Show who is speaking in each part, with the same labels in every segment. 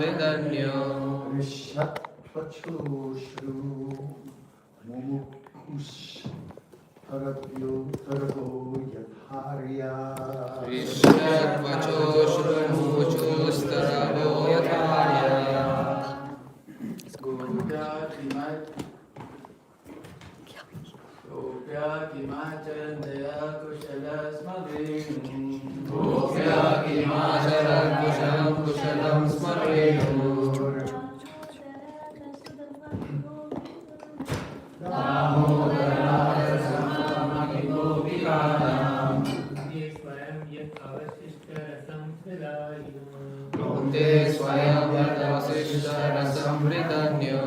Speaker 1: Samvedanyo
Speaker 2: Rishatvachoshru Mumukush Tarabyo Tarabo Yatharya
Speaker 1: Rishyatvachoshrumuchustaravo yathaya
Speaker 3: Gopya Kimacharandaya Kushalasmadenu
Speaker 1: Gopya kimacharan kushalam kushalam smarvenu Damodaradasamaki gopikanam Kunte swayam yadavasishta rasam vridanyo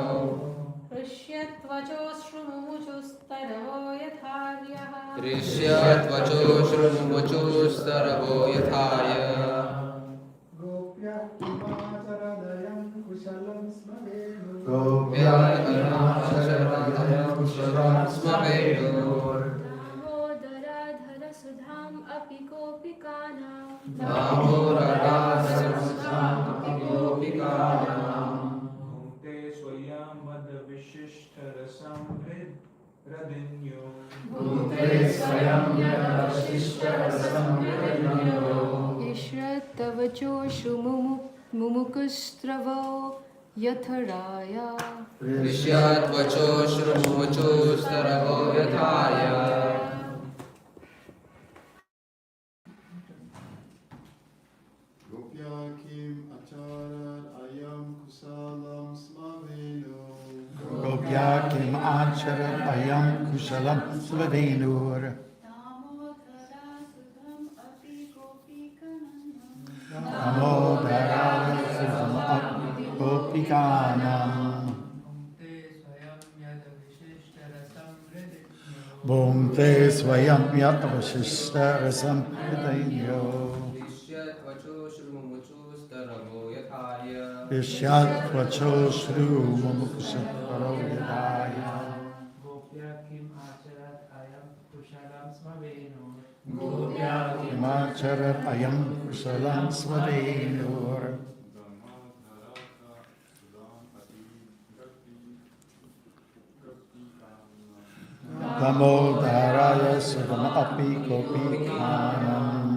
Speaker 4: Rishyatvachoshrumomuchustaravo yatharyah
Speaker 1: Rishyatvachoshrumochustaravo yathaya
Speaker 2: Gopya Kimacharadayam Kushalam Smavenu
Speaker 1: Gopya kimacharan kushalam smarvenu
Speaker 4: Damodaradhara sudham api gopikanam
Speaker 1: Damodaradhara gopikanam
Speaker 3: Bhunte Swayam Vada Vishishta Rasam Radinyo
Speaker 1: Bhunte swayam yadavasishta rasam vridanyo
Speaker 4: Ishratavachoshrumomukustravo yatharaya
Speaker 1: Rishyatvachoshrumochustaravo yathaya
Speaker 2: Gopya Kim Acharat Ayam Kusalam Smavenu Gopya Kim Acharat Ayam Kusalam Smavenur Damodara Sudham Api Gopikanam Bhunte Swayam Yatavashishta Rasam Vidayo
Speaker 1: Rishyatvachoshrumochustaravo yathaya
Speaker 2: Vishyat Vacho Shru Mumukusha Paroyadaya
Speaker 3: Gopya Kim Acharat Ayam Kushalam Smavenu
Speaker 1: Gopya
Speaker 2: Himacharat Ayam Kusalam Svadenur Damodaraya Sudham Api Gopikanam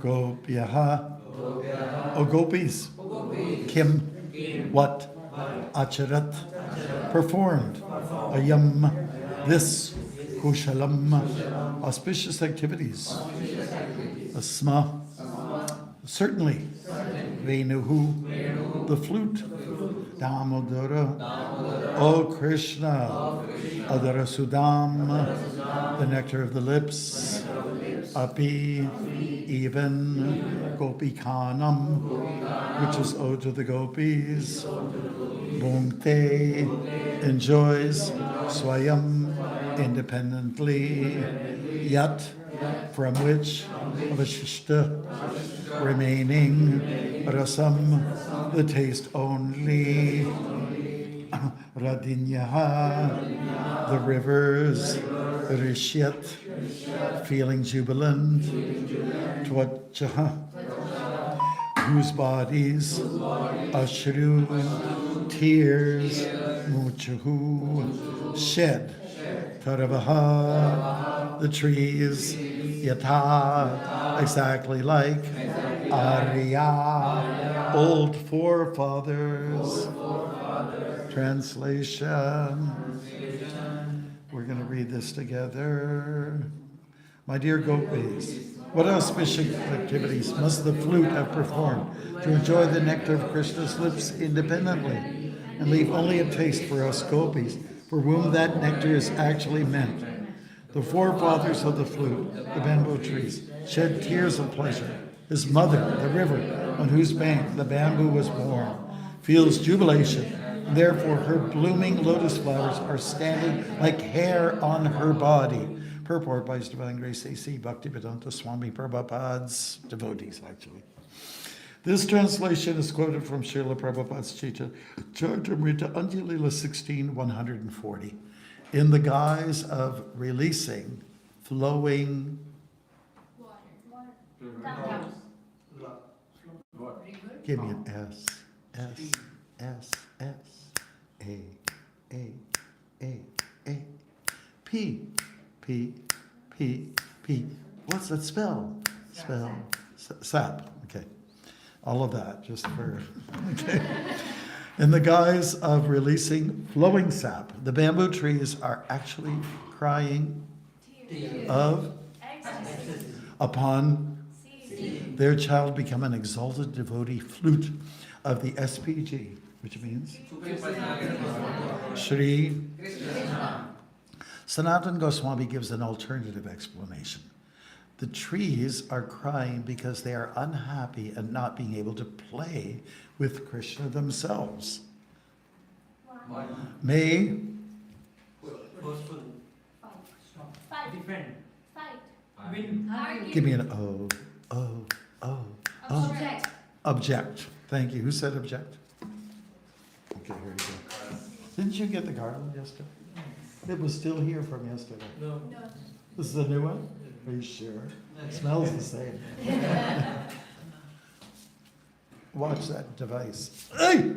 Speaker 2: Gopyaha. O gopis. Kim. What? Acharat. Performed. Ayam. This. Kushalam. Auspicious activities. Asma. Certainly. Venuhu. The flute. Damodara. O Krishna. Adara Sudam. The nectar of the lips. Api. Even. Gopikanam. Which is owed to the gopis. Bhunte. Enjoys. Swayam. Independently. Yat. From which. Avashishta. Remaining. Rasam. The taste only. Radinyaha. The rivers. Rishyat. Feeling jubilant. Tvachaha. Whose bodies. Ashru. Tears. Muchahu. Shed. Taravaha. The trees. Yatha. Exactly like. Arya. Old forefathers. Translation. We're going to read this together. My dear gopis, what auspicious activities must the flute have performed to enjoy the nectar of Krishna's lips independently and leave only a taste for us gopis, for whom that nectar is actually meant. The forefathers of the flute, the bamboo trees, shed tears of pleasure. His mother, the river, on whose bank the bamboo was born, feels jubilation. Therefore, her blooming lotus flowers are standing like hair on her body. Purport by His Divine Grace A.C. Bhaktivedanta Swami Prabhupada's devotees, actually. This translation is quoted from Srila Prabhupada's Charitamrita Anjali 16:140, in the guise of releasing flowing Give me an S, S, S, S, A, A, A, A, P, P, P, P. What's that spell? Sap. Okay. All of that, just for, okay. In the guise of releasing flowing sap, the bamboo trees are actually crying of upon their child become an exalted devotee flute of the SPG, which means Shri. Sanatana Goswami gives an alternative explanation. The trees are crying because they are unhappy and not being able to play with Krishna themselves. May
Speaker 3: Defend.
Speaker 1: Win.
Speaker 2: give me an O, O, O, O. Object. Thank you. Who said object? Okay, here you go. Didn't you get the garland yesterday? It was still here from yesterday.
Speaker 3: No.
Speaker 2: This is a new one? Are you sure? It smells the same. Watch that device. Hey!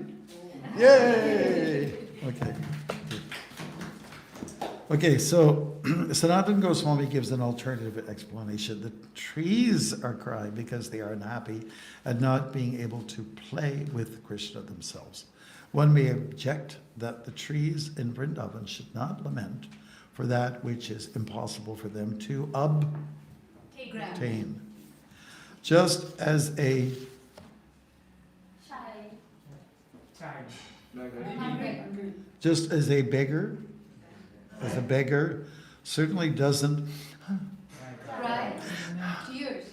Speaker 2: Yay! Okay. Okay, so Sanatana Goswami gives an alternative explanation. The trees are crying because they are unhappy and not being able to play with Krishna themselves. One may object that the trees in Vrindavan should not lament for that which is impossible for them to obtain. Just as a beggar certainly doesn't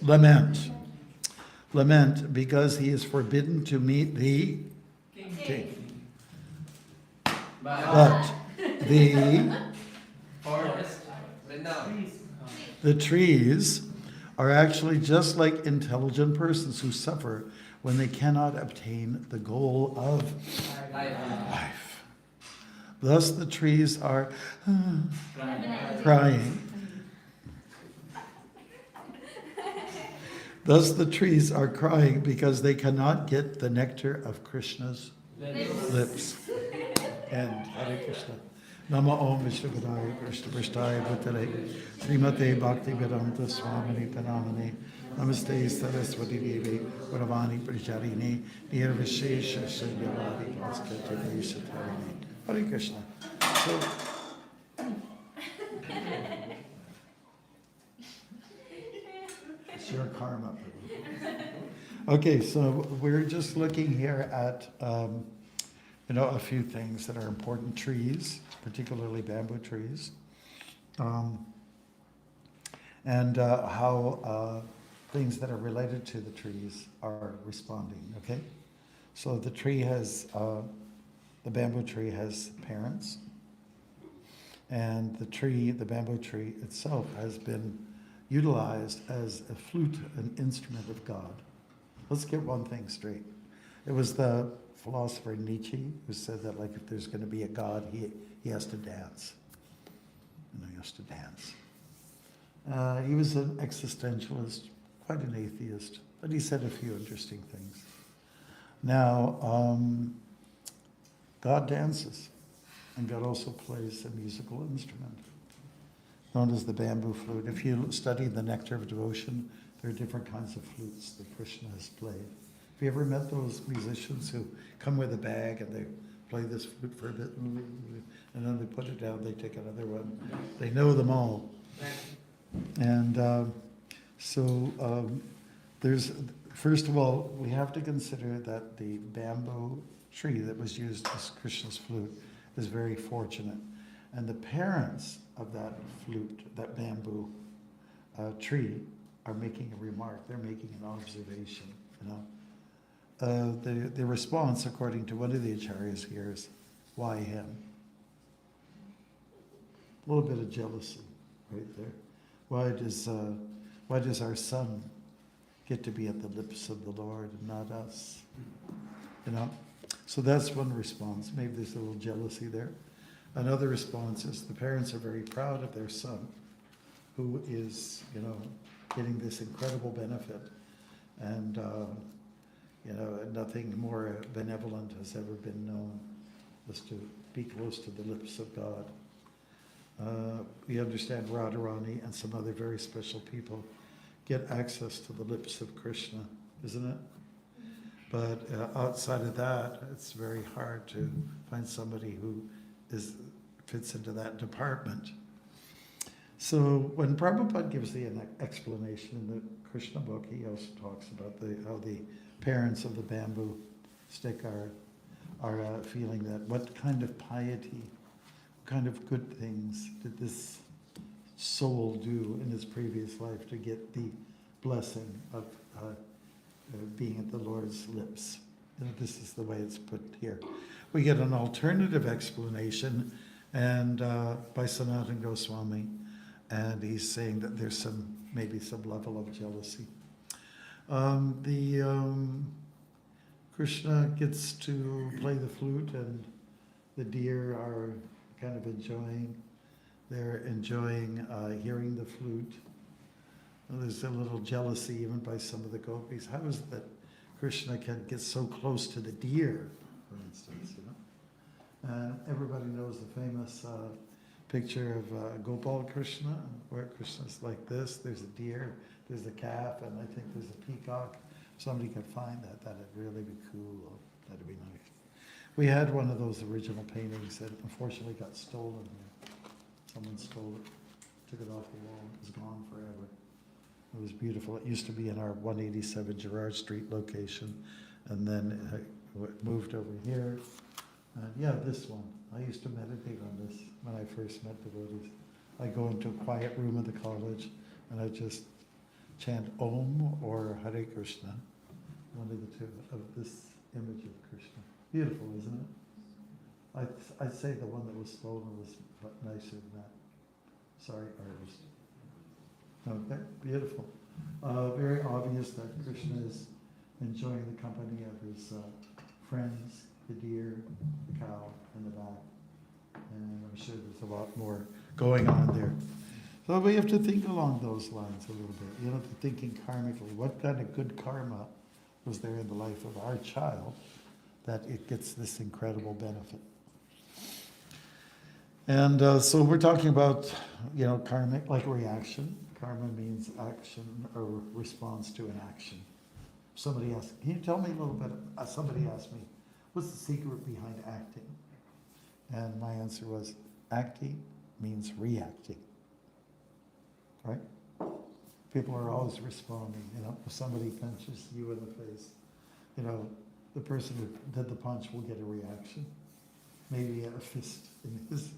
Speaker 2: lament because he is forbidden to meet the king. But the trees are actually just like intelligent persons who suffer when they cannot obtain the goal of life. Thus the trees are crying. Thus the trees are crying because they cannot get the nectar of Krishna's lips. And Hare Krishna. Nama Om Vishnu Padaya Krishna Prishtaya Bhutale Srimate Bhaktivedanta Swami Pranamane Namaste Saraswati Devi Varavani Pracharini Nirvishesha Sanyavadi Bhaskati Veshatharini. Hare Krishna. So, it's your karma. Okay, so we're just looking here at a few things that are important. Trees, particularly bamboo trees, and how things that are related to the trees are responding, okay? So the tree has, the bamboo tree has parents, and the bamboo tree itself has been utilized as a flute, an instrument of God. Let's get one thing straight. It was the philosopher Nietzsche who said that, like, if there's going to be a God, he has to dance. He has to dance. He was an existentialist, quite an atheist, but he said a few interesting things. Now, God dances, and God also plays a musical instrument known as the bamboo flute. If you study the Nectar of Devotion, there are different kinds of flutes that Krishna has played. Have you ever met those musicians who come with a bag and they play this flute for a bit and then they put it down, they take another one. They know them all. And there's, first of all, we have to consider that the bamboo tree that was used as Krishna's flute is very fortunate. And the parents of that flute, that bamboo tree, are making a remark. They're making an observation, you know. The response, according to one of the acharyas here, is, why him? A little bit of jealousy right there. Why does our son get to be at the lips of the Lord and not us? You know? So that's one response. Maybe there's a little jealousy there. Another response is the parents are very proud of their son, who is, getting this incredible benefit. And, nothing more benevolent has ever been known, as to be close to the lips of God. We understand Radharani and some other very special people get access to the lips of Krishna, isn't it? But outside of that, it's very hard to find somebody who fits into that department. So when Prabhupada gives the explanation in the Krishna book, he also talks about how the parents of the bamboo stick are feeling that what kind of piety, what kind of good things did this soul do in his previous life to get the blessing of being at the Lord's lips. This is the way it's put here. We get an alternative explanation and by Sanatana Goswami, and he's saying that there's maybe some level of jealousy. Krishna gets to play the flute, and the deer are kind of enjoying. They're enjoying hearing the flute. And there's a little jealousy even by some of the gopis. How is it that Krishna can get so close to the deer, for instance? And everybody knows the famous picture of Gopal Krishna, where Krishna's like this. There's a deer, there's a calf, and I think there's a peacock. If somebody could find that, that'd really be cool. That'd be nice. We had one of those original paintings that unfortunately got stolen here. Someone stole it, took it off the wall. It was gone forever. It was beautiful. It used to be in our 187 Gerrard Street location, and then it moved over here. And this one. I used to meditate on this when I first met devotees. I go into a quiet room of the college, and I just chant Om or Hare Krishna, one of the two, of this image of Krishna. Beautiful, isn't it? I'd say the one that was stolen was nicer than that. Sorry, artist. Okay, beautiful. Very obvious that Krishna is enjoying the company of his friends, the deer, the cow, and the back. And I'm sure there's a lot more going on there. So we have to think along those lines a little bit, thinking karmically. What kind of good karma was there in the life of our child that it gets this incredible benefit? And so we're talking about, karmic, like reaction. Karma means action or response to an action. Somebody asked, can you tell me a little bit? Somebody asked me, what's the secret behind acting? And my answer was, acting means reacting. Right? People are always responding. If somebody punches you in the face, the person who did the punch will get a reaction. Maybe a fist in his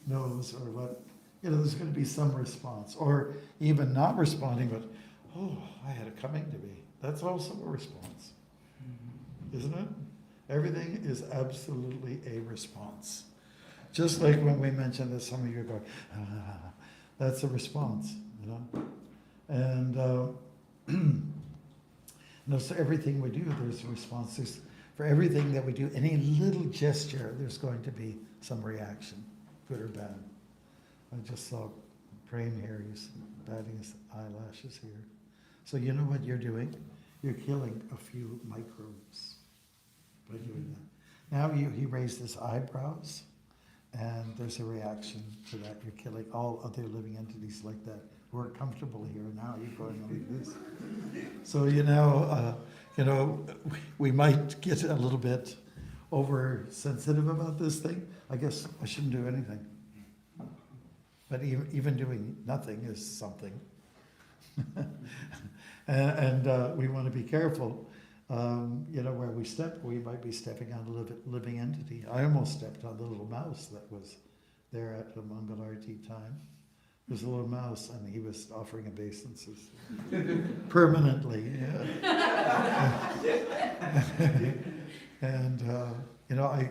Speaker 2: nose or what. There's going to be some response. Or even not responding, but, I had it coming to me. That's also a response. Isn't it? Everything is absolutely a response. Just like when we mentioned that some of you are going, that's a response, And so everything we do, there's a response. For everything that we do, any little gesture, there's going to be some reaction, good or bad. I just saw Prem here, he's batting his eyelashes here. So you know what you're doing? You're killing a few microbes by doing that. Now he raised his eyebrows, and there's a reaction to that. You're killing all other living entities like that who are comfortable here. Now you're going like this. So we might get a little bit oversensitive about this thing. I guess I shouldn't do anything. But even doing nothing is something. and we want to be careful. Where we step, we might be stepping on a living entity. I almost stepped on the little mouse that was there at the Mangalarti time. There's a little mouse, and he was offering obeisances permanently. And I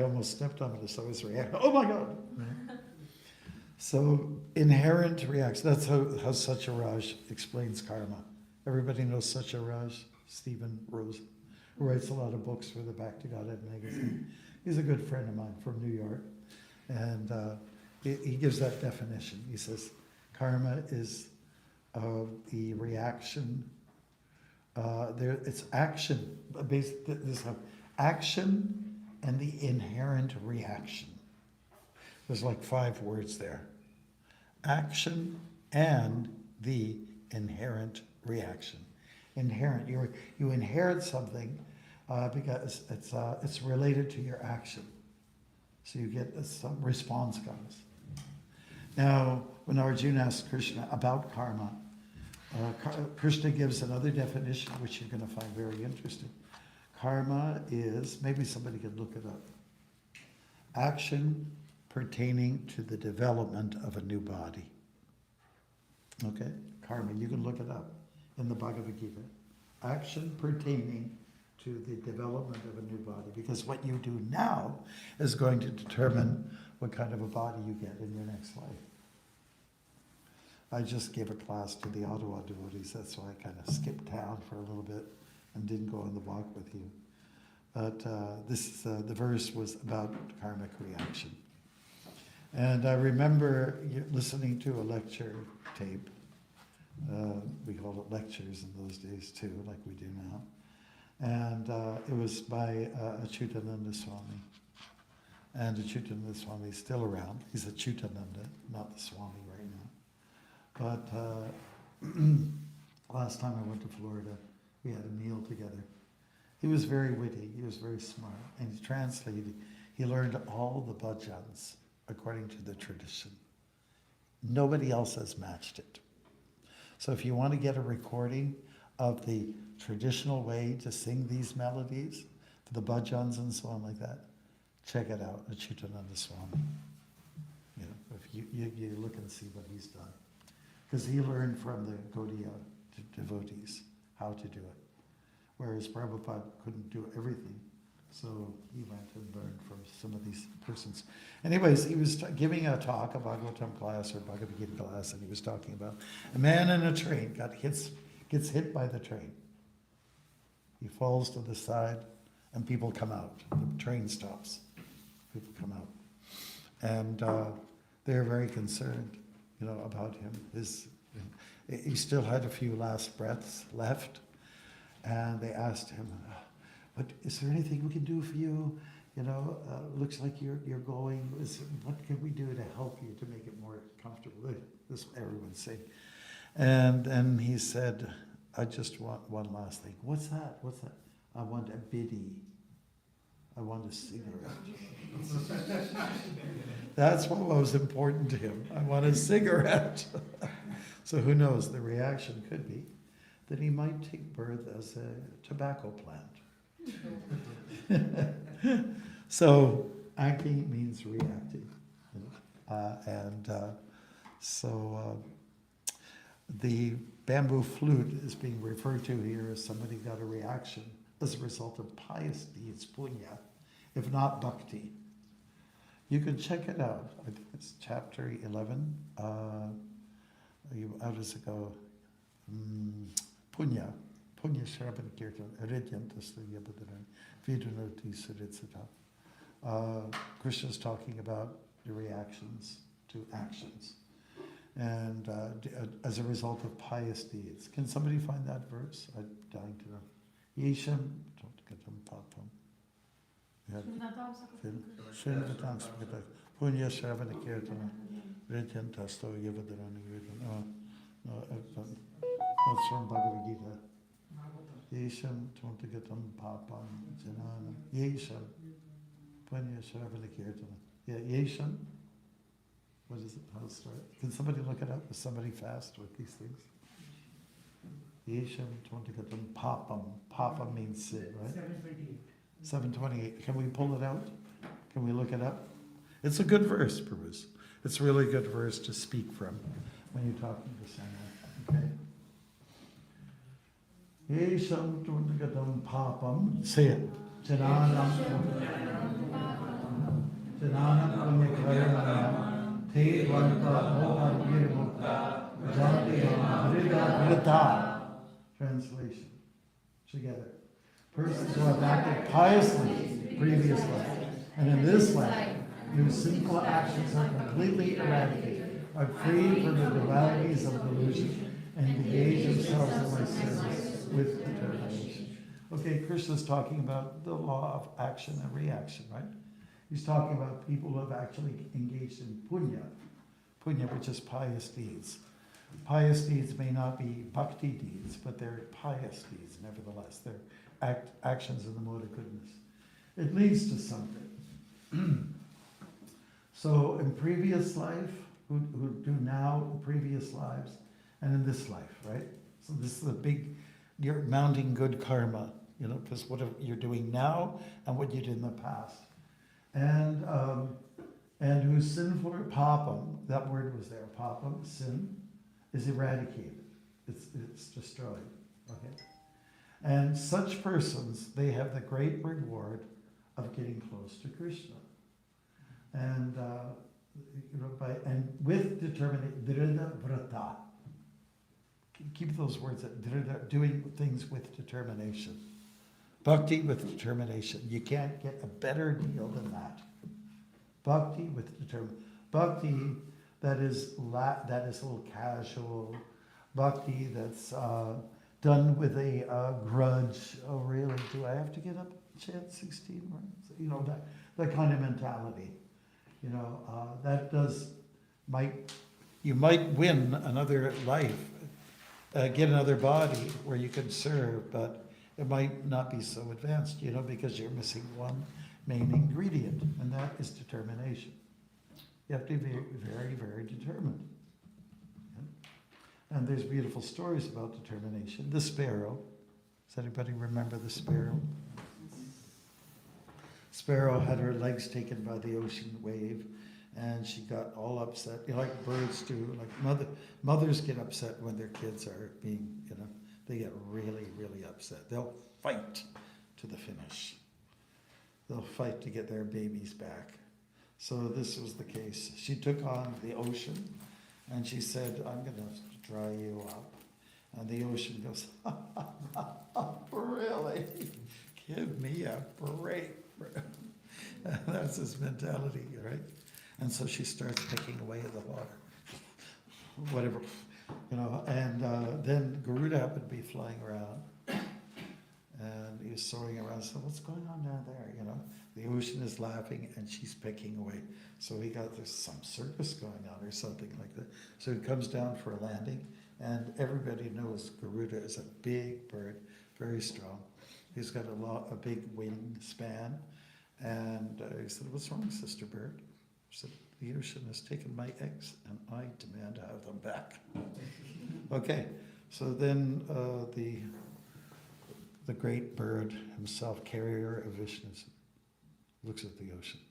Speaker 2: almost stepped on it, so I was reacting. Oh my God! So inherent reaction, that's how Satyaraj explains karma. Everybody knows Satyaraj, Stephen Rose, who writes a lot of books for the Back to Godhead magazine. He's a good friend of mine from New York. And he gives that definition. He says, karma is the reaction. It's action. Basically, this action and the inherent reaction. There's like 5 words there. Action and the inherent reaction. Inherent. You inherit something because it's related to your action. So you get some response comes. Now, when Arjuna asked Krishna about karma, Krishna gives another definition which you're going to find very interesting. Karma is, maybe somebody could look it up, action pertaining to the development of a new body. Okay? Karma, you can look it up in the Bhagavad Gita. Action pertaining to the development of a new body. Because what you do now is going to determine what kind of a body you get in your next life. I just gave a class to the Ottawa devotees, that's why I kind of skipped town for a little bit and didn't go on the walk with you. But the verse was about karmic reaction. And I remember listening to a lecture tape. We called it lectures in those days too, like we do now. And it was by Achyutananda Swami. And Achyutananda Swami is still around. He's Achyutananda, not the Swami right now. But last time I went to Florida, we had a meal together. He was very witty, he was very smart, and he translated, he learned all the bhajans according to the tradition. Nobody else has matched it. So if you want to get a recording of the traditional way to sing these melodies, the bhajans and so on like that, check it out, Achyutananda Swami. You know, if you look and see what he's done. Because he learned from the Gaudiya devotees how to do it. Whereas Prabhupada couldn't do everything. So he went and learned from some of these persons. Anyways, he was giving a talk, a Bhagavatam class or Bhagavad Gita class, and he was talking about a man in a train gets hit by the train. He falls to the side and people come out. The train stops. People come out. And they're very concerned, about him. He still had a few last breaths left. And they asked him, "But is there anything we can do for you? Looks like you're going. What can we do to help you to make it more comfortable?" This is what everyone's saying. And he said, "I just want one last thing." "What's that? What's that?" "I want a biddy. I want a cigarette." That's what was important to him. I want a cigarette. So who knows? The reaction could be that he might take birth as a tobacco plant. So acting means reacting. So the bamboo flute is being referred to here as somebody got a reaction as a result of pious deeds, punya, if not bhakti. You can check it out. I think it's chapter 11. How does it go? Punya Shravan Kirtan, Aridyantasya Yabhadaran, Vidunati Suritsata. Krishna's talking about the reactions to actions. And as a result of pious deeds. Can somebody find that verse? I'm dying to know. Yesham, don't get them papam. Punya Shravana Kirtana, Ridyantasto Yabhadaran. No, that's from Bhagavad Gita. Yesham Tontagatam Papam Janana. Yesham Punya Shravana Kirtana. Yeah, Yesham. What is it? How to start? Can somebody look it up? Is somebody fast with these things? Yesham Tontagatam Papam. Papam means sin, right?
Speaker 3: 728.
Speaker 2: 728. Can we pull it out? Can we look it up? It's a good verse, Bruce. It's a really good verse to speak from when you're talking to someone. Okay? Yesham Tontagatam Papam. Say it. Jananam Punyakaranam Te Dvanta Moha Nirmukta Jantayam Vrida Vrita. Translation. Together. Persons who have acted piously in previous life, and in this life, whose sinful actions are completely eradicated, are free from the dualities of delusion, and engage themselves in my service with determination. Okay, Krishna's talking about the law of action and reaction, right? He's talking about people who have actually engaged in punya, which is pious deeds. Pious deeds may not be bhakti deeds, but they're pious deeds nevertheless. They're actions in the mode of goodness. It leads to something. So in previous life, who do now in previous lives, and in this life, right? So this is you're mounting good karma, because what you're doing now and what you did in the past. And whose sinful papam, that word was there, papam, sin, is eradicated. It's destroyed. Okay? And such persons, they have the great reward of getting close to Krishna. And with determination, drida vrata. Keep those words at drida, doing things with determination. Bhakti with determination. You can't get a better deal than that. Bhakti with determination. Bhakti that is a little casual. Bhakti that's done with a grudge. Oh, really? Do I have to get up and chant 16 words? That kind of mentality. You might win another life, get another body where you can serve, but it might not be so advanced, because you're missing one main ingredient, and that is determination. You have to be very, very determined. And there's beautiful stories about determination. The sparrow. Does anybody remember the sparrow? Sparrow had her legs taken by the ocean wave, and she got all upset, like birds do. Like mothers get upset when their kids are being, they get really, really upset. They'll fight to the finish. They'll fight to get their babies back. So this was the case. She took on the ocean, and she said, I'm going to dry you up. And the ocean goes, really? Give me a break. That's his mentality, right? And so she starts picking away at the water. Whatever, and then Garuda happened to be flying around. And he was soaring around, so what's going on down there, The ocean is laughing and she's picking away. So there's some circus going on or something like that. So he comes down for a landing, and everybody knows Garuda is a big bird, very strong. He's got a big wingspan. And he said, what's wrong, sister bird? She said, the ocean has taken my eggs and I demand to have them back. Okay, so then the great bird himself, carrier of Vishnu, looks at the ocean.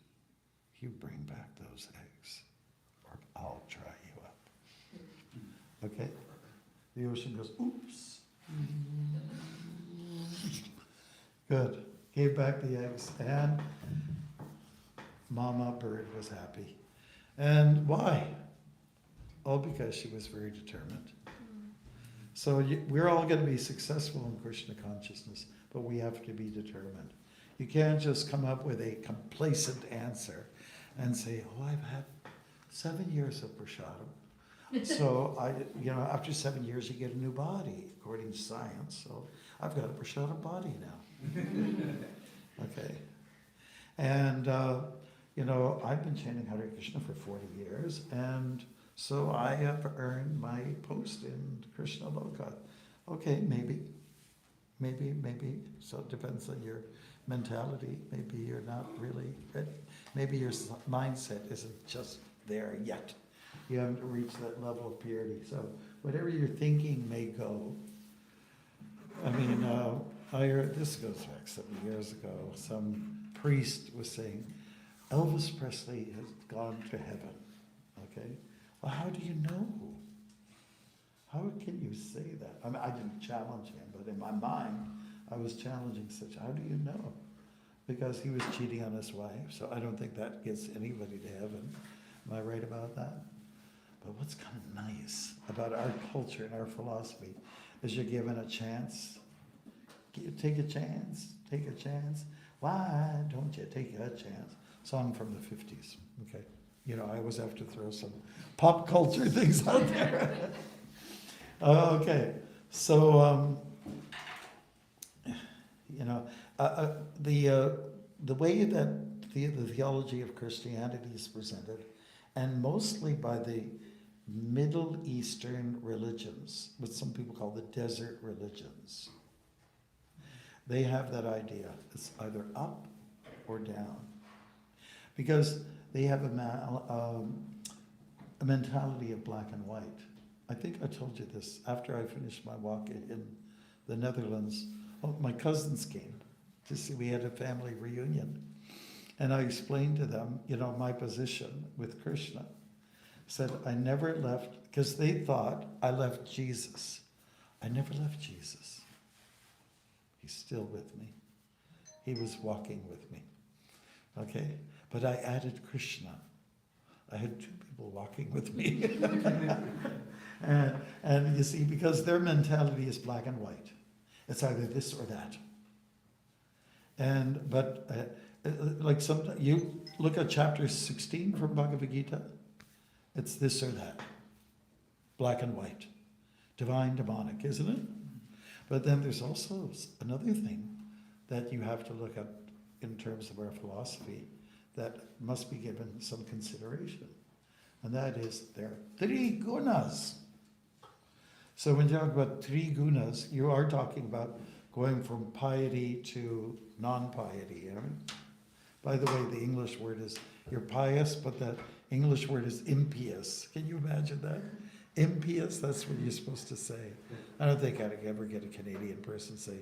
Speaker 2: You bring back those eggs or I'll dry you up. Okay? The ocean goes, oops. Good. Gave back the eggs, and Mama Bird was happy. And why? All because she was very determined. So we're all going to be successful in Krishna consciousness, but we have to be determined. You can't just come up with a complacent answer and say, oh, I've had 7 years of prasadam. So after 7 years you get a new body, according to science. So I've got a prasadam body now. Okay. And, I've been chanting Hare Krishna for 40 years, and so I have earned my post in Krishna Loka. Okay, maybe. So it depends on your mentality. Maybe you're not really ready. Maybe your mindset isn't just there yet. You haven't reached that level of purity. So whatever your thinking may go, I mean, I heard, this goes back 7 years ago, some priest was saying, Elvis Presley has gone to heaven, okay? Well, how do you know? How can you say that? I mean, I didn't challenge him, but in my mind, I was challenging such, how do you know? Because he was cheating on his wife, so I don't think that gets anybody to heaven. Am I right about that? But what's kind of nice about our culture and our philosophy is you're given a chance. Take a chance, take a chance. Why don't you take a chance? Song from the 50s, okay? You know, I always have to throw some pop culture things out there. Okay, so, you know, the way that the theology of Christianity is presented, and mostly by the Middle Eastern religions, what some people call the desert religions, they have that idea. It's either up or down. Because they have a mentality of black and white. I think I told you this after I finished my walk in the Netherlands. Oh, my cousins came to see, we had a family reunion. And I explained to them, you know, my position with Krishna. Said, I never left, because they thought I left Jesus. I never left Jesus. He's still with me. He was walking with me. Okay? But I added Krishna. I had two people walking with me. and you see, because their mentality is black and white. It's either this or that. But like sometimes you look at chapter 16 from Bhagavad Gita, it's this or that. Black and white. Divine, demonic, isn't it? But then there's also another thing that you have to look at in terms of our philosophy that must be given some consideration. And that is there are three gunas. So when you talk about three gunas, you are talking about going from piety to non-piety. You know? By the way, the English word is, you're pious, but the English word is impious. Can you imagine that? Impious, that's what you're supposed to say. I don't think I'd ever get a Canadian person say,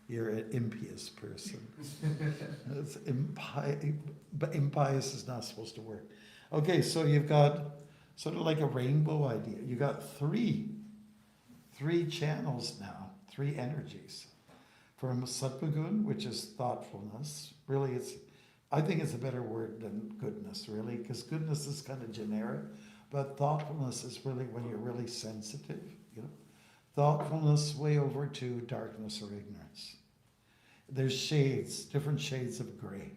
Speaker 2: you're an impious person. It's but impious is not supposed to work. Okay, so you've got sort of like a rainbow idea. You got three channels now, three energies. From Sattvagun, which is thoughtfulness. Really, I think it's a better word than goodness, really, because goodness is kind of generic, but thoughtfulness is really when you're really sensitive, you know. Thoughtfulness way over to darkness or ignorance. There's shades, different shades of gray.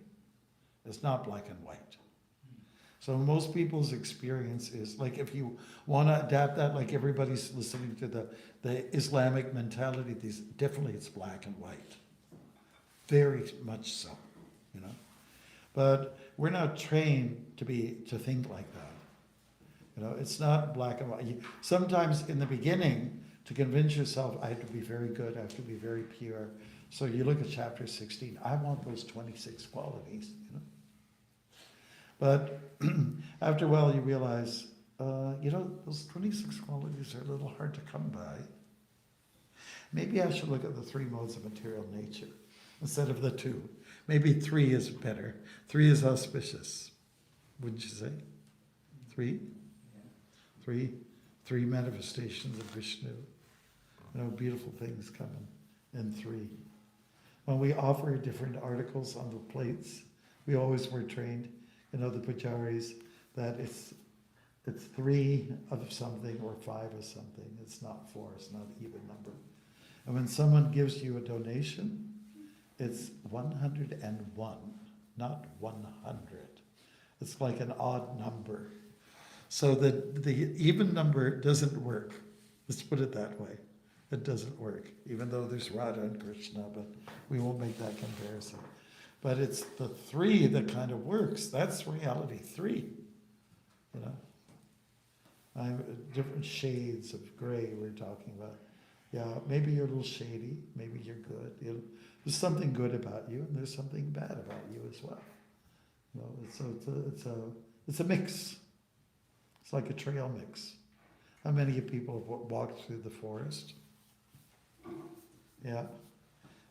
Speaker 2: It's not black and white. So most people's experience is, like if you want to adapt that, like everybody's listening to the Islamic mentality, definitely it's black and white. Very much so, you know. But we're not trained to think like that. You know, it's not black and white. Sometimes in the beginning, to convince yourself, I have to be very good, I have to be very pure. So you look at chapter 16, I want those 26 qualities, you know. But after a while you realize, you know, those 26 qualities are a little hard to come by. Maybe I should look at the 3 modes of material nature instead of the 2. Maybe 3 is better. 3 is auspicious. Wouldn't you say? 3? 3 manifestations of Vishnu. You know, beautiful things coming in 3. When we offer different articles on the plates, we always were trained, you know, the pujaris, that it's 3 of something or 5 of something. It's not 4, it's not an even number. And when someone gives you a donation, it's 101, not 100. It's like an odd number. So the even number doesn't work. Let's put it that way. It doesn't work, even though there's Radha and Krishna, but we won't make that comparison. But it's the 3 that kind of works. That's reality, 3. You know, different shades of gray we're talking about. Yeah, maybe you're a little shady, maybe you're good. You know, there's something good about you, and there's something bad about you as well. You know, it's a mix. It's like a trail mix. How many people have walked through the forest? Yeah.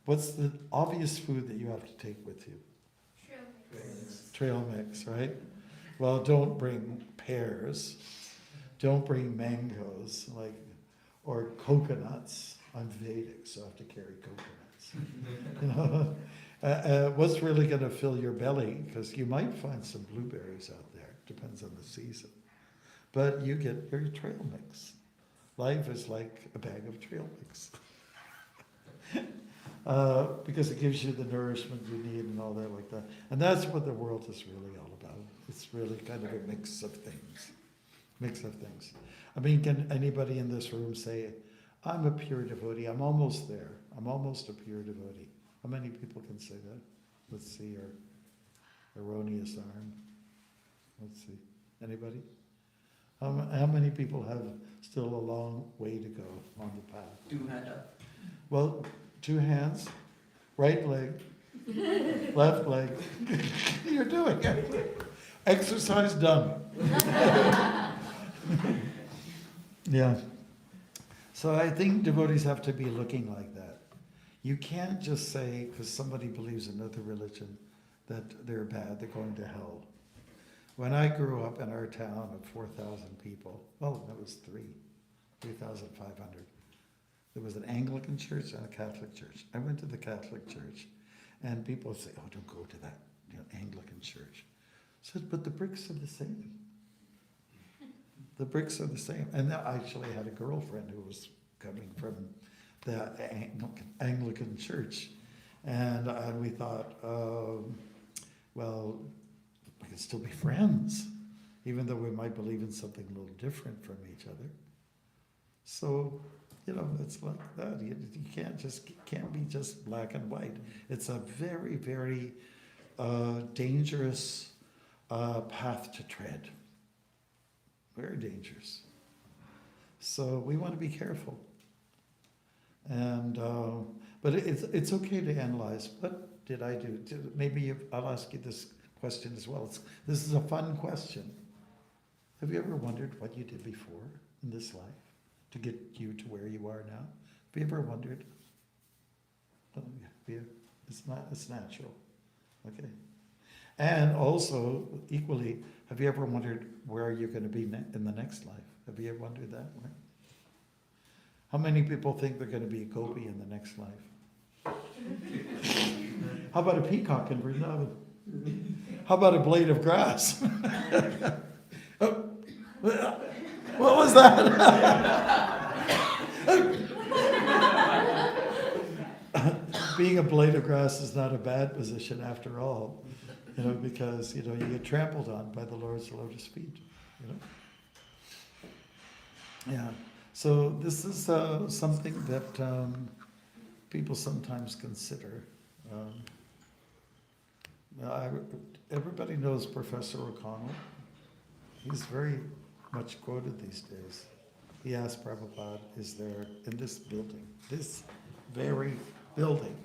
Speaker 2: What's the obvious food that you have to take with you? Trail mix, right? Well, don't bring pears. Don't bring mangoes, or coconuts. I'm Vedic, so I have to carry coconuts. What's really going to fill your belly? Because you might find some blueberries out there. Depends on the season. But you get your trail mix. Life is like a bag of trail mix. Because it gives you the nourishment you need and all that like that. And that's what the world is really all about. It's really kind of a mix of things. I mean, can anybody in this room say, I'm a pure devotee, I'm almost there. I'm almost a pure devotee. How many people can say that? Let's see your erroneous arm. Let's see. Anybody? How many people have still a long way to go on the path?
Speaker 3: 2 hands up.
Speaker 2: Well, 2 hands, right leg, left leg. You're doing it. Exercise done. Yeah. So I think devotees have to be looking like that. You can't just say, because somebody believes in another religion, that they're bad, they're going to hell. When I grew up in our town of 4,000 people, well, that was 3,500. There was an Anglican church and a Catholic church. I went to the Catholic church, and people say, oh, don't go to that Anglican church. I said, but the bricks are the same. The bricks are the same. And I actually had a girlfriend who was coming from the Anglican church. And we thought, well, we can still be friends, even though we might believe in something a little different from each other. So, it's like that. You can't be just black and white. It's a very, very dangerous path to tread. Very dangerous. So we want to be careful. And but it's okay to analyze. What did I do? Maybe I'll ask you this question as well. This is a fun question. Have you ever wondered what you did before in this life to get you to where you are now? Have you ever wondered? It's natural. Okay. And also, equally, have you ever wondered where you're going to be in the next life? Have you ever wondered that? Right? How many people think they're going to be a gopi in the next life? How about a peacock in Vrindavan? How about a blade of grass? Oh, what was that? Being a blade of grass is not a bad position after all. Because, you get trampled on by the Lord's lotus feet, Yeah. So this is something that people sometimes consider. Everybody knows Professor O'Connell. He's very much quoted these days. He asked Prabhupada, is there, in this very building,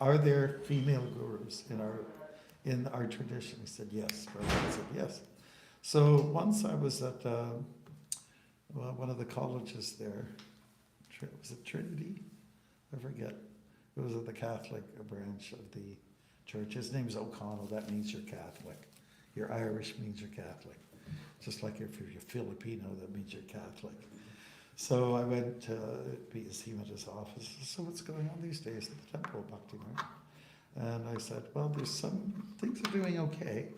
Speaker 2: are there female gurus in our tradition? He said yes. Prabhupada said yes. So once I was at one of the colleges there. Was it Trinity? I forget. It was at the Catholic branch of the church. His name's O'Connell. That means you're Catholic. You're Irish means you're Catholic. Just like if you're Filipino, that means you're Catholic. So I went to see him at his office. So what's going on these days at the temple of Bhaktimarga? And I said, well, there's some things are doing okay,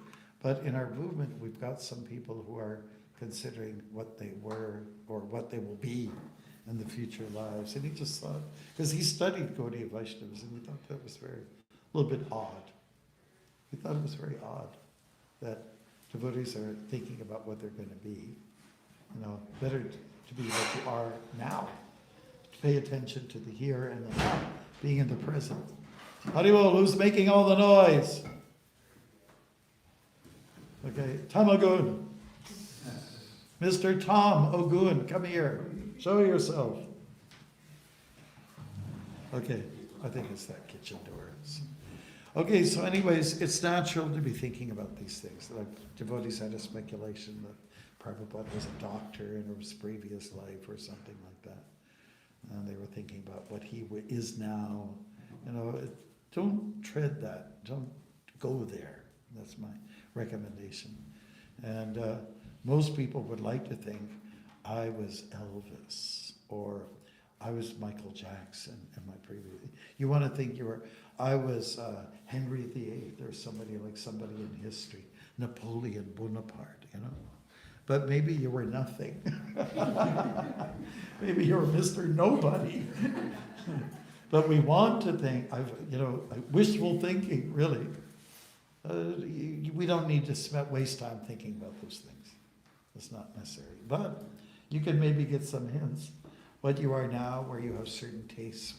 Speaker 2: but in our movement, we've got some people who are considering what they were or what they will be in the future lives. And he just thought, because he studied Gaudiya Vaishnavas, and he thought that was a little bit odd. He thought it was very odd that devotees are thinking about what they're going to be. Better to be what you are now. To pay attention to the here and the now, being in the present. Haribol, who's making all the noise? Okay, Tamagun. Mr. Tom Ogun, come here. Show yourself. Okay, I think it's that kitchen door. Okay, so anyways, it's natural to be thinking about these things. Like devotees had a speculation that Prabhupada was a doctor in his previous life or something like that. And they were thinking about what he is now. Don't tread that. Don't go there. That's my recommendation. And most people would like to think I was Elvis, or I was Michael Jackson in my previous. You want to think I was Henry VIII or somebody in history, Napoleon Bonaparte, you know. But maybe you were nothing. Maybe you were Mr. Nobody. But we want to think, wishful thinking, really. We don't need to waste time thinking about those things. It's not necessary. But you can maybe get some hints. What you are now, where you have certain tastes,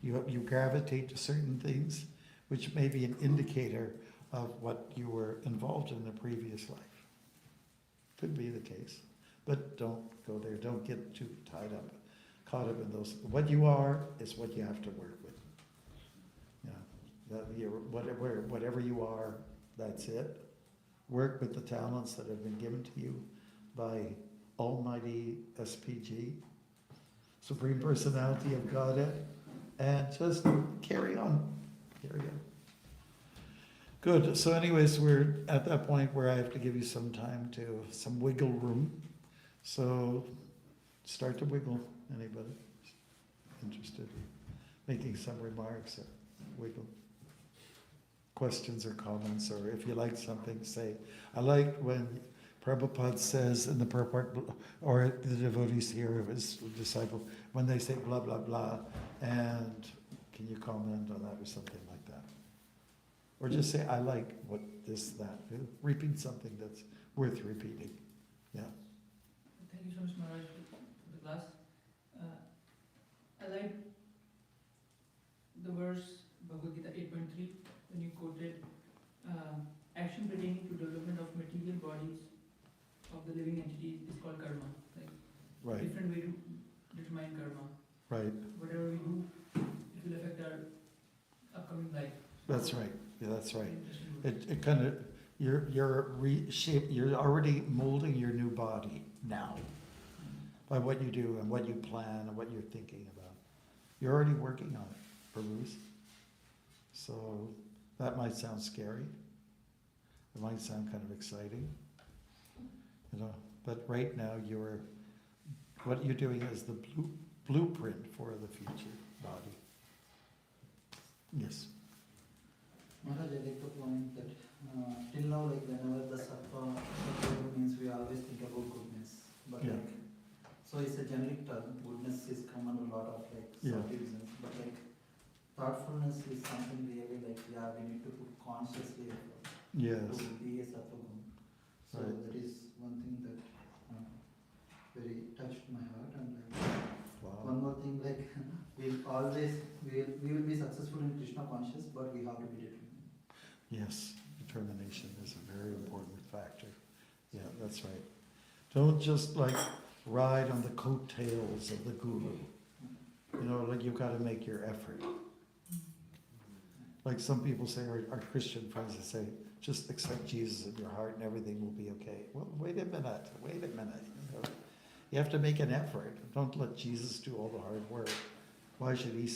Speaker 2: you gravitate to certain things, which may be an indicator of what you were involved in the previous life. Could be the case. But don't go there. Don't get too caught up in those. What you are is what you have to work with. Whatever you are, that's it. Work with the talents that have been given to you by Almighty SPG, Supreme Personality of Godhead, and just carry on. Good. So anyways, we're at that point where I have to give you some wiggle room. So start to wiggle. Anybody interested in making some remarks or wiggle? Questions or comments, or if you like something, say. I like when Prabhupada says in the purport, or the devotees here of his disciple, when they say blah, blah, blah, and can you comment on that or something like that? Or just say, I like what this, that. Repeat something that's worth repeating. Yeah.
Speaker 3: Thank you so much, Maharaj, for the class. I like the verse, Bhagavad Gita 8.3, when you quoted, action pertaining to development of material bodies of the living entities is called karma. Like,
Speaker 2: Right.
Speaker 3: different way to determine karma.
Speaker 2: Right.
Speaker 3: Whatever we do, it will affect our upcoming life.
Speaker 2: That's right. Yeah, that's right. It kind of, you're already molding your new body now by what you do and what you plan and what you're thinking about. You're already working on it, Bruce. So that might sound scary. It might sound kind of exciting, but right now what you're doing is the blueprint for the future body. Yes.
Speaker 5: Maharaj, I like the point that till now, like whenever the sattva means, we always think about goodness. But
Speaker 2: Yeah.
Speaker 5: So it's a generic term. Goodness is come under a lot of subdivisions. But thoughtfulness is something really we need to put consciously effort
Speaker 2: Yes.
Speaker 5: to be a sattva guna. So
Speaker 2: Right.
Speaker 5: that is one thing that very touched my heart. And
Speaker 2: Wow.
Speaker 5: one more thing, we will be successful in Krishna conscious, but we have to be determined.
Speaker 2: Yes, determination is a very important factor. Yeah, that's right. Don't just ride on the coattails of the guru. You've got to make your effort. Like some people say, our Christian friends, they say, just accept Jesus in your heart and everything will be okay. Well, wait a minute. You have to make an effort. Don't let Jesus do all the hard work. Why should he,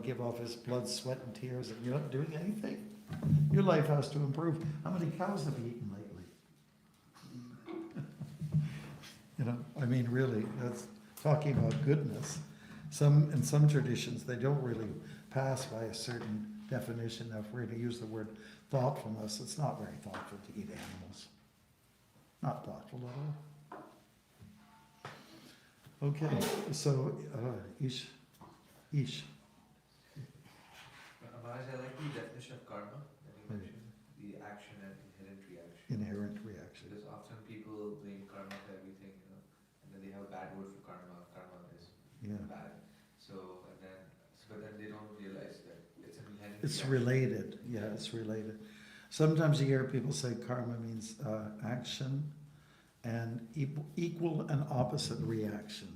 Speaker 2: give off his blood, sweat, and tears, and you're not doing anything? Your life has to improve. How many cows have you eaten lately? Really, that's talking about goodness. In some traditions, they don't really pass by a certain definition of, we're going to use the word thoughtfulness. It's not very thoughtful to eat animals. Not thoughtful at all. Okay, so Ish.
Speaker 6: Maharaj, I like the definition of karma that you mentioned, the action and inherent reaction.
Speaker 2: Inherent reaction.
Speaker 6: Because often people blame karma for everything, and then they have a bad word for karma. Karma is bad. But then they don't realize that it's an inherent
Speaker 2: It's
Speaker 6: reaction.
Speaker 2: related. Yeah, it's related. Sometimes you hear people say karma means action and equal and opposite reaction.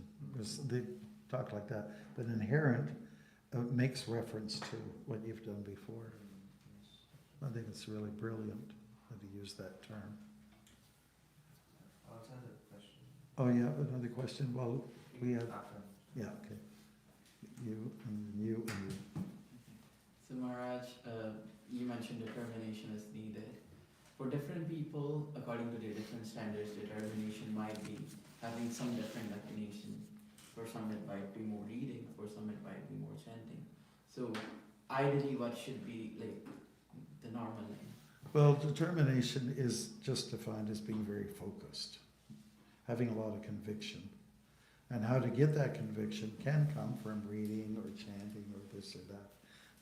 Speaker 2: They talk like that. But inherent makes reference to what you've done before. I think it's really brilliant that you use that term.
Speaker 6: Also has a question.
Speaker 2: Oh, yeah, another question. Well, we have,
Speaker 6: After.
Speaker 2: yeah, okay. You and you and you.
Speaker 7: So Maharaj, you mentioned determination is needed. For different people, according to their different standards, determination might be having some different definition. For some it might be more reading, for some it might be more chanting. So ideally what should be like the normal line?
Speaker 2: Well, determination is just defined as being very focused, having a lot of conviction. And how to get that conviction can come from reading or chanting or this or that.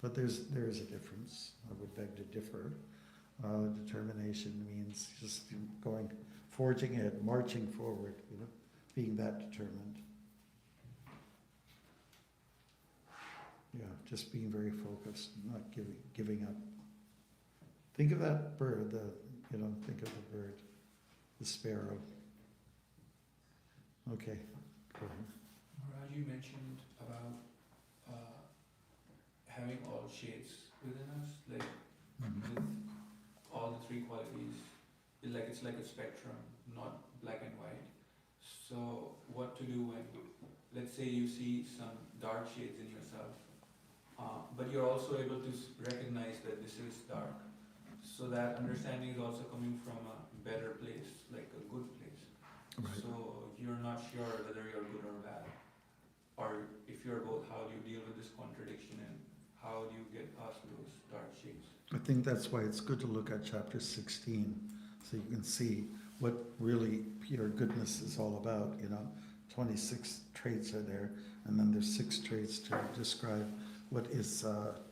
Speaker 2: But there is a difference. I would beg to differ. Determination means just going, forging ahead, marching forward, being that determined. Yeah, just being very focused, not giving up. Think of that bird, think of the bird, the sparrow. Okay, go ahead.
Speaker 8: Maharaj, you mentioned about having all shades within us, like with all the three qualities. It's like a spectrum, not black and white. So what to do when, let's say you see some dark shades in yourself, but you're also able to recognize that this is dark. So that understanding is also coming from a better place, like a good place.
Speaker 2: Right.
Speaker 8: So you're not sure whether you're good or bad. Or if you're both, how do you deal with this contradiction and how do you get past those dark shades?
Speaker 2: I think that's why it's good to look at chapter 16, so you can see what really pure goodness is all about. 26 traits are there, and then there's 6 traits to describe what is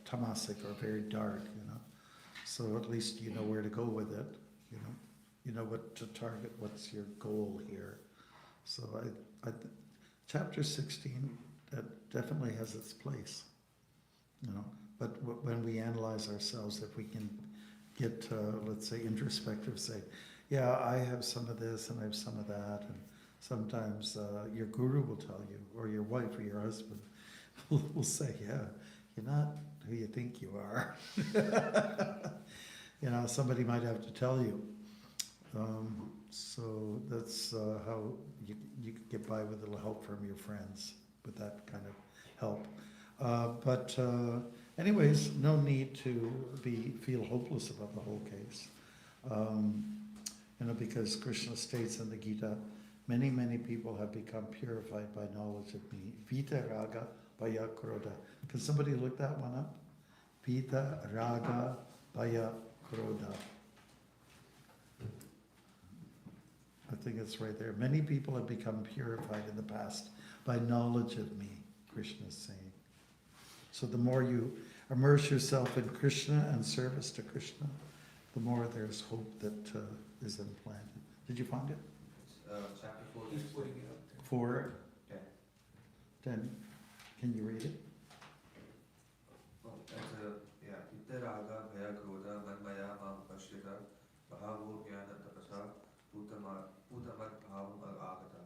Speaker 2: tamasic or very dark. So at least you know where to go with it. You know what to target. What's your goal here? So chapter 16 that definitely has its place. But when we analyze ourselves, if we can get, let's say, introspective, say, yeah, I have some of this and I have some of that, and sometimes your guru will tell you, or your wife or your husband will say, yeah, you're not who you think you are. Somebody might have to tell you. So that's how you get by with a little help from your friends, with that kind of help. But anyways, no need to feel hopeless about the whole case. Because Krishna states in the Gita, many, many people have become purified by knowledge of me. Vita raga bhaya krodha. Can somebody look that one up? Vita raga bhaya krodha. I think it's right there. Many people have become purified in the past by knowledge of me, Krishna is saying. So the more you immerse yourself in Krishna and service to Krishna, the more there's hope that is implanted. Did you find it?
Speaker 6: It's chapter 4.
Speaker 8: He's putting it up there.
Speaker 2: 4.
Speaker 6: Yeah.
Speaker 2: 10. Can you read it?
Speaker 6: Oh, that's Itta raga bhaya krodha manmaya mam pashyata bhavo jnana tapasa putamad bhavam agata.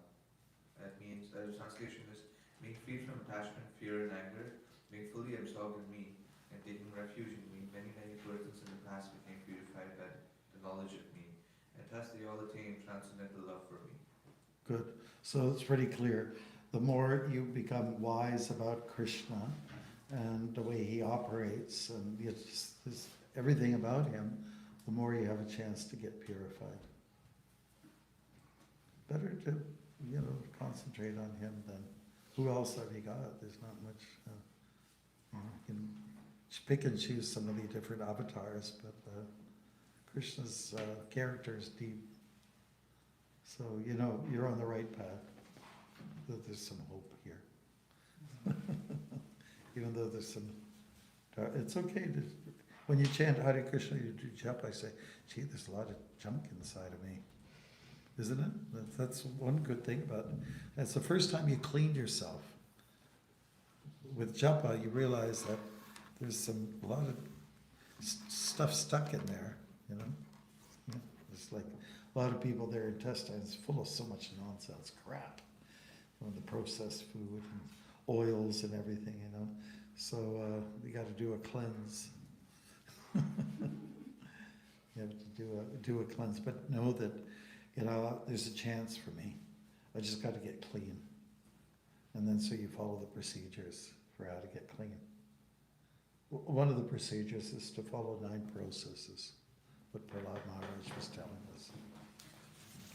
Speaker 6: That means, the translation is, being free from attachment, fear and anger, being fully absorbed in me, and taking refuge in me, many, many persons in the past became purified by the knowledge of me, and thus they all attained transcendental love for me. Good.
Speaker 2: So it's pretty clear. The more you become wise about Krishna and the way he operates and everything about him, the more you have a chance to get purified. Better to, concentrate on him than who else have you got? There's not much. You can pick and choose some of the different avatars, but Krishna's character is deep. So you're on the right path. There's some hope here. Even though there's some, it's okay to, when you chant Hare Krishna, you do japa, I say, gee, there's a lot of junk inside of me. Isn't it? That's one good thing about it. That's the first time you cleaned yourself. With japa, you realize that there's a lot of stuff stuck in there, It's like a lot of people, their intestines full of so much nonsense, crap. The processed food and oils and everything, So you got to do a cleanse. You have to do a cleanse, but know that there's a chance for me. I just got to get clean, and then so you follow the procedures for how to get clean. One of the procedures is to follow 9 processes. What Prahlad Maharaj was telling us.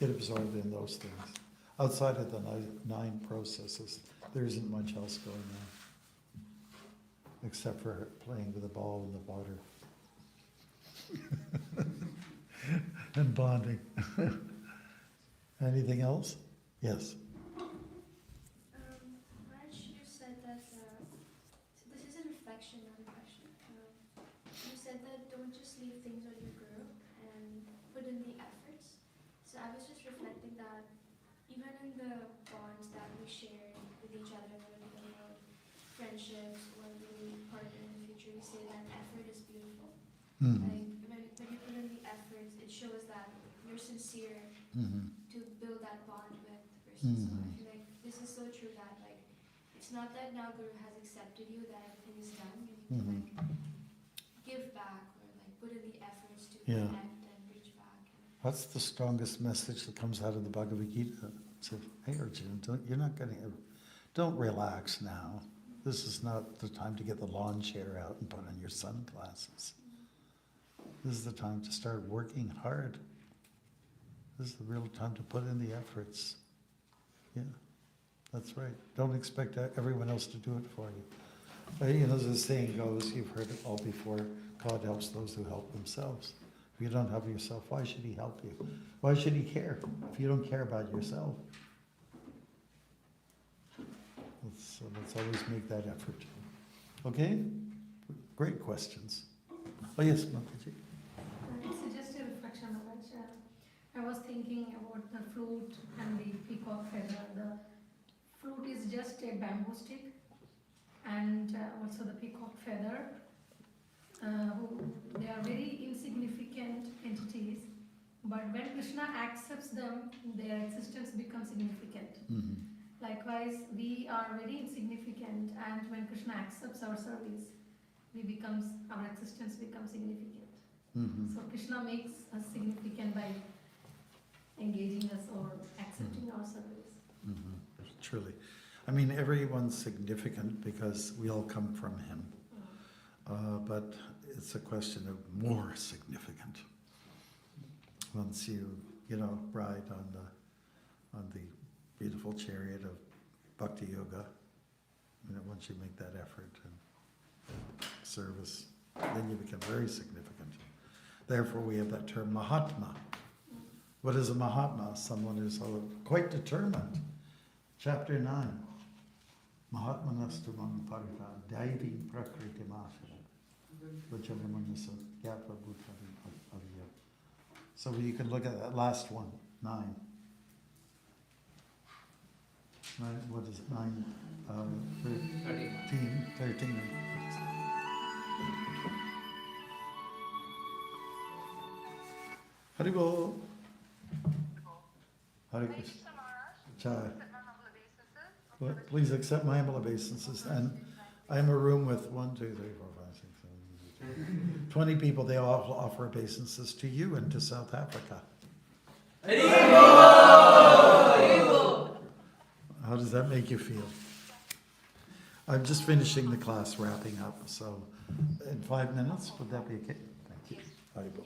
Speaker 2: Get absorbed in those things. Outside of the 9 processes, there isn't much else going on. Except for playing with a ball in the water. And bonding. Anything else? Yes.
Speaker 9: Maharaj, you said that, so this is a reflection, not a question. You said that don't just leave things on your guru and put in the efforts. So I was just reflecting that even in the bonds that we share with each other, when we're thinking about friendships or really partner in the future, we say that effort is beautiful. Like when you put in the efforts, it shows that you're sincere to build that bond with the person. So I feel like this is so true that like it's not that now Guru has accepted you that everything is done. You need to like give back or like put in the efforts to connect and reach back.
Speaker 2: That's the strongest message that comes out of the Bhagavad Gita. It says, hey Arjuna, don't relax now. This is not the time to get the lawn chair out and put on your sunglasses. This is the time to start working hard. This is the real time to put in the efforts. Yeah, that's right. Don't expect everyone else to do it for you. But, you know, as the saying goes, you've heard it all before, God helps those who help themselves. If you don't help yourself, why should he help you? Why should he care if you don't care about yourself? So let's always make that effort. Okay? Great questions. Oh yes, Mataji.
Speaker 1: It's just a reflection of it. I was thinking about the flute and the peacock feather. The flute is just a bamboo stick, and also the peacock feather. They are very insignificant entities, but when Krishna accepts them, their existence becomes significant. Likewise, we are very insignificant, and when Krishna accepts our service, our existence becomes significant. So Krishna makes us significant by engaging us or accepting our service.
Speaker 2: Truly. I mean, everyone's significant because we all come from him. But it's a question of more significant. Once you ride on the beautiful chariot of Bhakti Yoga, once you make that effort and service, then you become very significant. Therefore, we have that term Mahatma. What is a Mahatma? Someone who's quite determined. Chapter 9. Mahatma nastumam parita daivi prakriti masha vachamanasa gyapa bhutari avya. So you can look at that last one, 9. What is it? 9, 13. Haribol. Hare Krishna. Chai. Please accept my humble obeisances. And I am a room with 1, 2, 3, 4, 5, 6, 7, 8, 20 people. They all offer obeisances to you and to South Africa. How does that make you feel? I'm just finishing the class, wrapping up. So in 5 minutes, would that be okay? Thank you. Haribol.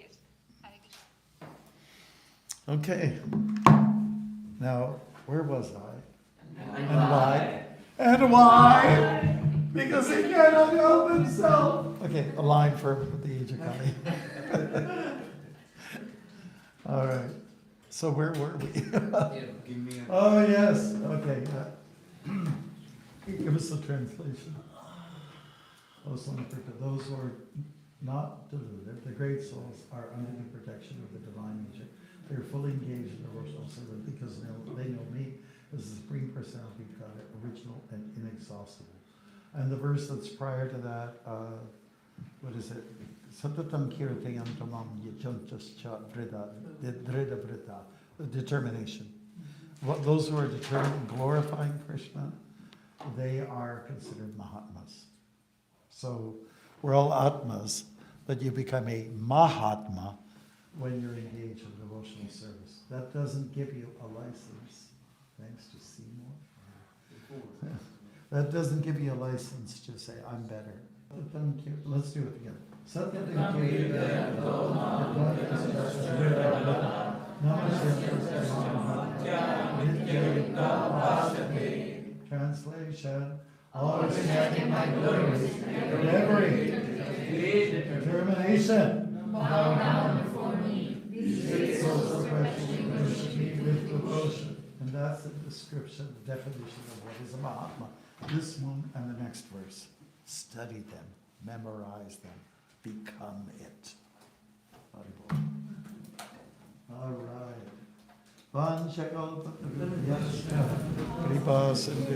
Speaker 2: Okay. Now, where was I? And why? And why? Because he cannot help himself. Okay, a line for the age of coming. All right. So where were we? Oh yes. Okay. Give us the translation. Those who are not deluded, the great souls, are under the protection of the divine nature. They are fully engaged in devotional service because they know me as the Supreme Personality of God, original and inexhaustible. And the verse that's prior to that, what is it? Satatam kirtayam tamam yachantascha vrida, drida vrida, determination. Those who are determined in glorifying Krishna, they are considered Mahatmas. So we're all Atmas, but you become a Mahatma when you're engaged in devotional service. That doesn't give you a license, thanks to Seymour. That doesn't give you a license to say, I'm better. Let's do it again. Translation. Always in my glories, endeavoring, determination, bow down before me. These souls of perfection worship me with devotion. And that's the description, the definition of what is a Mahatma. This one and the next verse. Study them, memorize them, become it. All right. Vanchakalpa, Kripa, Sindhya.